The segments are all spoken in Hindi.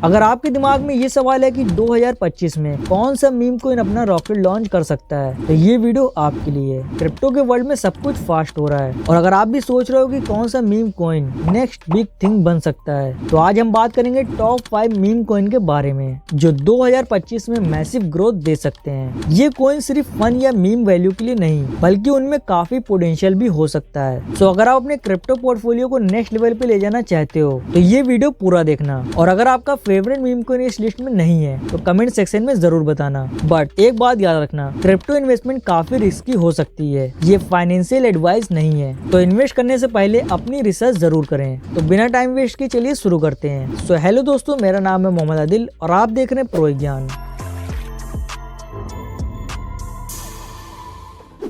अगर आपके दिमाग में ये सवाल है कि 2025 में कौन सा मीम कॉइन अपना रॉकेट लॉन्च कर सकता है, तो ये वीडियो आपके लिए है। क्रिप्टो के वर्ल्ड में सब कुछ फास्ट हो रहा है और अगर आप भी सोच रहे हो कि कौन सा meme coin next big thing बन सकता है, तो आज हम बात करेंगे टॉप 5 मीम कॉइन के बारे में जो 2025 में मैसिव ग्रोथ दे सकते हैं। ये कॉइन सिर्फ फन या मीम वैल्यू के लिए नहीं बल्कि उनमें काफी पोटेंशियल भी हो सकता है। सो अगर आप अपने क्रिप्टो पोर्टफोलियो को नेक्स्ट लेवल पे ले जाना चाहते हो तो ये वीडियो पूरा देखना। और अगर आपका फेवरेट मीम कॉइन इस लिस्ट में नहीं है तो कमेंट सेक्शन में जरूर बताना। बट एक बात याद रखना, क्रिप्टो इन्वेस्टमेंट काफी रिस्की हो सकती है, ये फाइनेंशियल एडवाइस नहीं है, तो इन्वेस्ट करने से पहले अपनी रिसर्च जरूर करें। तो बिना टाइम वेस्ट के चलिए शुरू करते हैं। सो हेलो दोस्तों, मेरा नाम है मोहम्मद आदिल और आप देख रहे हैं प्रो ज्ञान।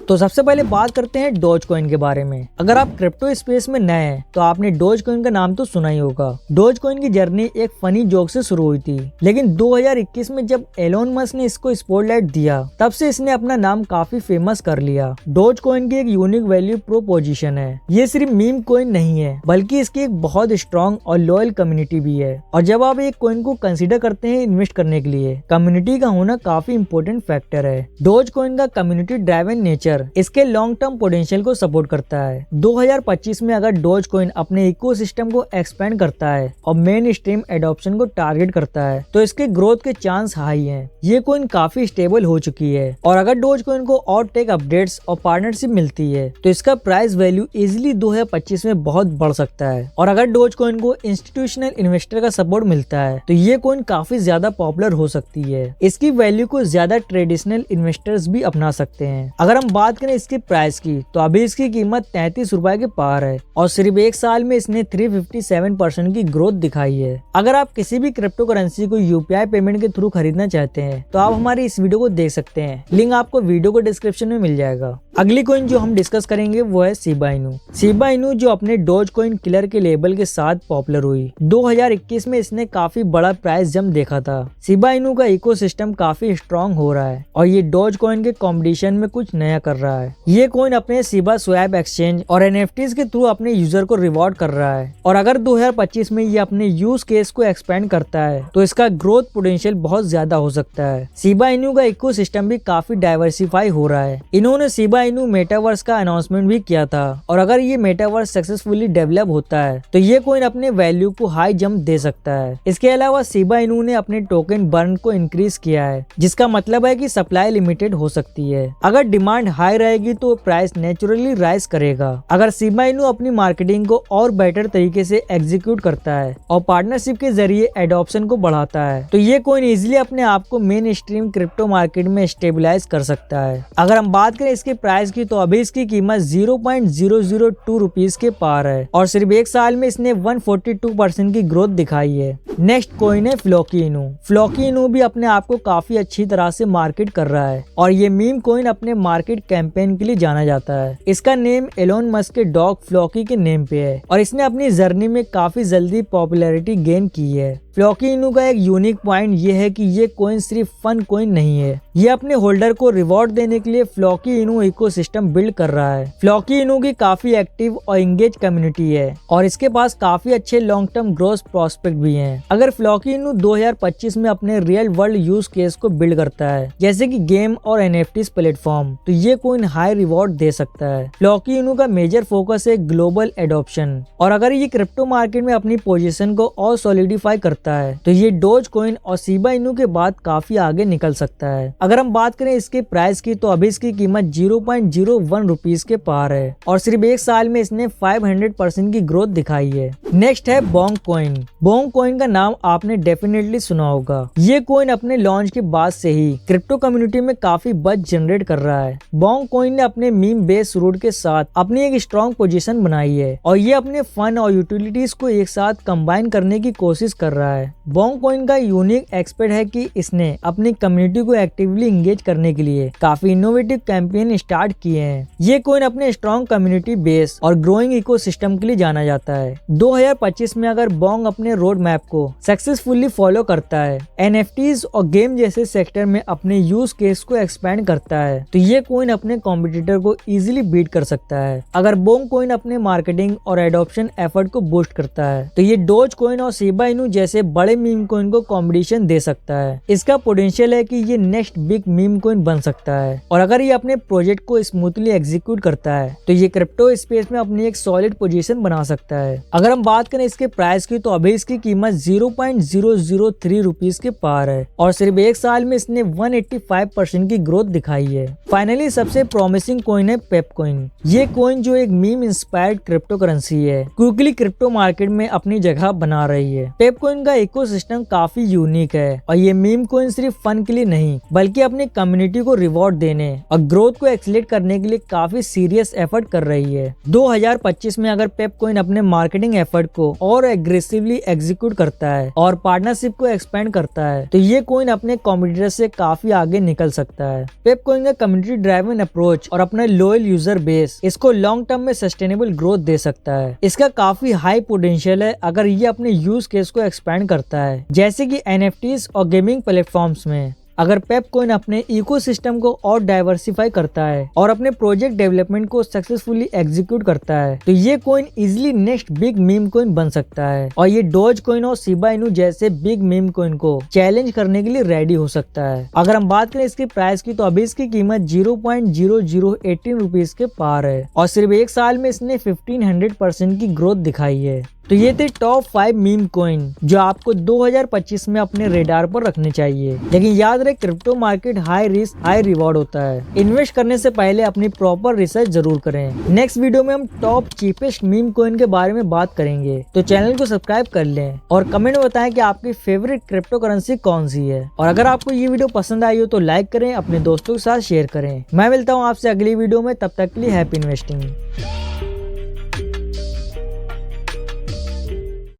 तो सबसे पहले बात करते हैं डोज कॉइन के बारे में। अगर आप क्रिप्टो स्पेस में नए हैं तो आपने डोज कॉइन का नाम तो सुना ही होगा। डोज कॉइन की जर्नी एक फनी जोक से शुरू हुई थी, लेकिन 2021 में जब एलोन मस्क ने इसको स्पॉटलाइट दिया तब से इसने अपना नाम काफी फेमस कर लिया। डोज कॉइन की एक यूनिक वैल्यू प्रोपोजिशन है। ये सिर्फ मीम कॉइन नहीं है बल्कि इसकी एक बहुत स्ट्रॉन्ग और लॉयल कम्युनिटी भी है। और जब आप एक कॉइन को कंसिडर करते हैं इन्वेस्ट करने के लिए, कम्युनिटी का होना काफी इंपॉर्टेंट फैक्टर है। डोज कॉइन का कम्युनिटी ड्राइवन नेचर इसके लॉन्ग टर्म पोटेंशियल को सपोर्ट करता है। 2025 में अगर डोज कॉइन अपने इकोसिस्टम को एक्सपेंड करता है और मेन स्ट्रीम एडॉप्शन को टारगेट करता है तो इसके ग्रोथ के चांस हाई हैं। ये कॉइन काफी स्टेबल हो चुकी है और अगर डोज कॉइन को और टेक अपडेट्स और पार्टनरशिप मिलती है तो इसका प्राइस वैल्यू इजिली 2025 में बहुत बढ़ सकता है। और अगर डोज कॉइन को इंस्टीट्यूशनल इन्वेस्टर का सपोर्ट मिलता है तो ये कॉइन काफी ज्यादा पॉपुलर हो सकती है। इसकी वैल्यू को ज्यादा ट्रेडिशनल इन्वेस्टर्स भी अपना सकते हैं। अगर हम बात करें इसके प्राइस की तो अभी इसकी कीमत 33 रुपए के पार है और सिर्फ एक साल में इसने 357% की ग्रोथ दिखाई है। अगर आप किसी भी क्रिप्टो करेंसी को यूपीआई पेमेंट के थ्रू खरीदना चाहते हैं तो आप हमारी इस वीडियो को देख सकते हैं, लिंक आपको वीडियो को डिस्क्रिप्शन में मिल जाएगा। अगली कॉइन जो हम डिस्कस करेंगे वो है शिबा इनू। शिबा इनू जो अपने डोज कॉइन किलर के लेबल के साथ पॉपुलर हुई। 2021 में इसने काफी बड़ा प्राइस जंप देखा था। शिबा इनू का इकोसिस्टम काफी स्ट्रॉन्ग हो रहा है और ये डोज कॉइन के कॉम्पिटिशन में कुछ नया कर रहा है। ये कॉइन अपने शिबा स्वैप एक्सचेंज और एनएफटीज के थ्रू अपने यूजर को रिवॉर्ड कर रहा है और अगर 2025 में ये अपने यूज केस को एक्सपेंड करता है तो इसका ग्रोथ पोटेंशियल बहुत ज्यादा हो सकता है। शिबा इनू का इकोसिस्टम भी काफी डाइवर्सिफाई हो रहा है। इन्होंने शिबा इनू मेटावर्स का अनाउंसमेंट भी किया था और अगर ये मेटावर्स सक्सेसफुली डेवलप होता है तो ये कॉइन अपने वैल्यू को हाई जंप दे सकता है। इसके अलावा शिबा इनू ने अपने टोकन बर्न को इंक्रीज किया है, जिसका मतलब है कि सप्लाई लिमिटेड हो सकती है। अगर डिमांड हाई रहेगी तो प्राइस नेचुरली राइज करेगा। अगर शिबा इनू अपनी मार्केटिंग को और बेटर तरीके से एग्जीक्यूट करता है और पार्टनरशिप के जरिए एडॉप्शन को बढ़ाता है तो ये कॉइन इजीली अपने आप को मेन स्ट्रीम क्रिप्टो मार्केट में स्टेबलाइज कर सकता है। अगर हम बात करें इसके प्राइस की तो अभी इसकी कीमत 0.002 रुपीज के पार है और सिर्फ एक साल में इसने 142% की ग्रोथ दिखाई है। नेक्स्ट कॉइन है फ्लॉकी इनू। फ्लॉकी इनू भी अपने आप को काफी अच्छी तरह से मार्केट कर रहा है और ये मीम कॉइन अपने मार्केट कैंपेन के लिए जाना जाता है। इसका नेम एलोन मस्क के डॉग फ्लॉकी के नेम पे है और इसने अपनी जर्नी में काफी जल्दी पॉपुलैरिटी गेन की है। फ्लॉकी इनू का एक यूनिक पॉइंट ये है कि ये कॉइन सिर्फ फन कॉइन नहीं है, ये अपने होल्डर को रिवॉर्ड देने के लिए फ्लॉकी इनू इकोसिस्टम बिल्ड कर रहा है। फ्लॉकी इनू की काफी एक्टिव और एंगेज कम्युनिटी है और इसके पास काफी अच्छे लॉन्ग टर्म ग्रोथ प्रोस्पेक्ट भी हैं। अगर फ्लॉकी इनू 2025 में अपने रियल वर्ल्ड यूज केस को बिल्ड करता है जैसे कि गेम और एनएफटीज प्लेटफॉर्म तो ये कॉइन हाई रिवॉर्ड दे सकता है। फ्लॉकी इनू का मेजर फोकस है ग्लोबल एडॉप्शन और अगर ये क्रिप्टो मार्केट में अपनी पोजीशन को और सॉलिडिफाई करता है तो ये डोज कॉइन और शिबा इनू के बाद काफी आगे निकल सकता है। अगर हम बात करें इसके प्राइस की तो अभी इसकी कीमत 0.01 रुपीज के पार है और सिर्फ एक साल में इसने 500% की ग्रोथ दिखाई है। नेक्स्ट है बोंग कॉइन। बोंग कॉइन का नाम आपने डेफिनेटली सुना होगा। ये कॉइन अपने लॉन्च के बाद से ही क्रिप्टो कम्युनिटी में काफी बज जनरेट कर रहा है। बोंग कॉइन ने अपने मीम बेस्ड रूट के साथ अपनी एक स्ट्रॉन्ग पोजीशन बनाई है और ये अपने फन और यूटिलिटीज को एक साथ कंबाइन करने की कोशिश कर रहा है। बोंग कॉइन का यूनिक एक्सपेक्ट है कि इसने अपनी कम्युनिटी को एक्टिवली एंगेज करने के लिए काफी इनोवेटिव कैंपेन स्टार्ट किए हैं। ये कॉइन अपने स्ट्रॉन्ग कम्युनिटी बेस और ग्रोइंग इकोसिस्टम के लिए जाना जाता है। 2025 में अगर बोंग अपने रोड मैप को सक्सेसफुली फॉलो करता है, एनएफटीज और गेम जैसे सेक्टर में अपने यूज केस को एक्सपेंड करता है तो ये कॉइन अपने कॉम्पिटिटर को इजीली बीट कर सकता है। अगर बोंग कॉइन अपने मार्केटिंग और एडॉप्शन एफर्ट को बूस्ट करता है तो ये डोज कॉइन और शिबा इनू जैसे जैसे बड़े मीम कोइन को कंपटीशन दे सकता है। इसका पोटेंशियल है कि ये नेक्स्ट बिग मीम कोइन बन सकता है और अगर ये अपने प्रोजेक्ट को स्मूथली एग्जीक्यूट करता है तो ये क्रिप्टो स्पेस में अपनी एक सॉलिड पोजीशन बना सकता है। अगर हम बात करें इसके प्राइस की तो अभी इसकी कीमत 0.003 रुपीज के पार है और सिर्फ एक साल में इसने 185% की ग्रोथ दिखाई है। फाइनली सबसे प्रॉमिसिंग कोइन है पेप कोइन। ये कोइन जो एक मीम इंस्पायर्ड क्रिप्टो करेंसी है क्विकली क्रिप्टो मार्केट में अपनी जगह बना रही है। पेप कोइन का इकोसिस्टम काफी यूनिक है और ये मीम कोइन सिर्फ फन के लिए नहीं बल्कि अपनी कम्युनिटी को रिवॉर्ड देने और ग्रोथ को एक्सीलरेट करने के लिए काफी सीरियस एफर्ट कर रही है। 2025 में अगर पेप कोइन अपने मार्केटिंग एफर्ट को और एग्रेसिवली एग्जीक्यूट करता है और पार्टनरशिप को एक्सपेंड करता है तो ये कोइन अपने कॉम्पिटिटर से काफी आगे निकल सकता है। पेप कोइन का कम्युनिटी ड्राइवन अप्रोच और अपना लॉयल यूजर बेस इसको लॉन्ग टर्म में सस्टेनेबल ग्रोथ दे सकता है। इसका काफी हाई पोटेंशियल है अगर ये अपने यूज केस को एक्सपेंड करता है जैसे कि NFTs और गेमिंग प्लेटफॉर्म्स में। अगर पेप कोइन अपने इकोसिस्टम को और डाइवर्सिफाई करता है और अपने प्रोजेक्ट डेवलपमेंट को सक्सेसफुली एग्जीक्यूट करता है तो ये coin easily next big meme coin बन सकता है और ये डोज कोइन और शिबा इनू जैसे बिग मीम कोइन को चैलेंज करने के लिए रेडी हो सकता है। अगर हम बात करें इसके प्राइस की तो अभी इसकी कीमत 0.0018 रुपीज के पार है और सिर्फ एक साल में इसने 1500% की ग्रोथ दिखाई है। तो ये थे टॉप 5 मीम कोइन जो आपको 2025 में अपने रेडार पर रखने चाहिए। लेकिन याद रहे crypto market high risk high reward होता है। इन्वेस्ट करने से पहले अपनी प्रॉपर रिसर्च जरूर करें। नेक्स्ट वीडियो में हम टॉप चीपेस्ट मीम कोइन के बारे में बात करेंगे तो चैनल को सब्सक्राइब कर लें और कमेंट में बताएं कि आपकी फेवरेट क्रिप्टो करेंसी कौन सी है। और अगर आपको ये वीडियो पसंद आई हो तो लाइक करें, अपने दोस्तों के साथ शेयर करें। मैं मिलता हूँ आपसे अगली वीडियो में, तब तक के लिए हैप्पी इन्वेस्टिंग।